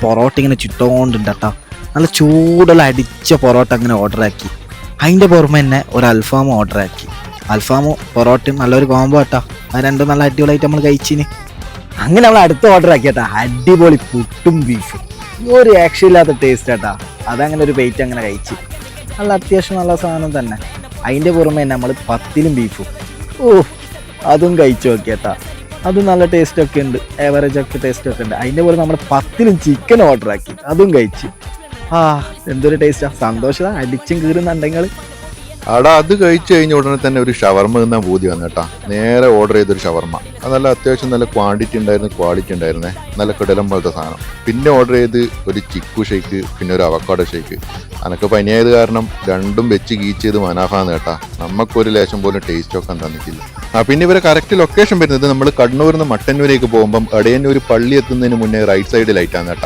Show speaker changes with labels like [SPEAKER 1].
[SPEAKER 1] പൊറോട്ട ഇങ്ങനെ ചുട്ടോണ്ടുണ്ട് കേട്ടോ. നല്ല ചൂടുള്ള അടിച്ച പൊറോട്ട അങ്ങനെ ഓർഡറാക്കി. അതിൻ്റെ പുറമെ തന്നെ ഒരു അൽഫാമും ഓർഡറാക്കി. അൽഫാമും പൊറോട്ടയും നല്ലൊരു കോംബോ കേട്ടോ. അത് രണ്ടും നല്ല അടിപൊളിയായിട്ട് നമ്മൾ കഴിച്ചിന്. അങ്ങനെ നമ്മൾ അടുത്ത ഓർഡർ ആക്കി കേട്ടോ. അടിപൊളി പുട്ടും ബീഫും, ഒരു രക്ഷയില്ലാത്ത ടേസ്റ്റ് കേട്ടോ. അതങ്ങനെ ഒരു വെയിറ്റ് അങ്ങനെ കഴിച്ച് നല്ല അത്യാവശ്യം നല്ല സാധനം തന്നെ. അതിൻ്റെ പുറമെ തന്നെ നമ്മൾ പത്തിലും ബീഫും അതും കഴിച്ചു നോക്കിയേട്ടാ. അതും നല്ല ടേസ്റ്റൊക്കെ ഉണ്ട്, ഏവറേജ് ഒക്കെ ടേസ്റ്റൊക്കെ ഉണ്ട്. അതിൻ്റെ പോലെ നമ്മൾ പത്തിലും ചിക്കൻ ഓർഡറാക്കി, അതും കഴിച്ച്. എന്തൊരു ടേസ്റ്റാ, സന്തോഷം അടിച്ചും കീറുന്നുണ്ടെങ്കിൽ.
[SPEAKER 2] അവിടെ അത് കഴിച്ചു കഴിഞ്ഞ ഉടനെ തന്നെ ഒരു ഷവർമ്മ തിന്നാൻ പൂതി വന്നു കേട്ടാ. നേരെ ഓർഡർ ചെയ്തൊരു ഷവർമ്മ. അത് നല്ല അത്യാവശ്യം നല്ല ക്വാണ്ടിറ്റി ഉണ്ടായിരുന്നു, ക്വാളിറ്റി ഉണ്ടായിരുന്നേ. നല്ല കിടലം പോലത്തെ സാധനം. പിന്നെ ഓർഡർ ചെയ്ത് ഒരു ചിക്കു ഷേക്ക്, പിന്നെ ഒരു അവക്കാഡോ ഷേക്ക്. അനക്ക് പനിയായത് കാരണം രണ്ടും വെച്ച് കീച്ച് ചെയ്ത് മനാഫാന്ന് കേട്ടാ. നമുക്കൊരു ലേശം പോലും ടേസ്റ്റ് ഒക്കെ തന്നിട്ടില്ല. പിന്നെ ഇവരെ കറക്റ്റ് ലൊക്കേഷൻ വരുന്നത് നമ്മൾ കണ്ണൂരിൽ നിന്ന് മട്ടന്നൂരേക്ക് പോകുമ്പം എടയന്നൂർ പള്ളി എത്തുന്നതിന് മുന്നേ റൈറ്റ് സൈഡിലായിട്ടാണ് കേട്ടാ.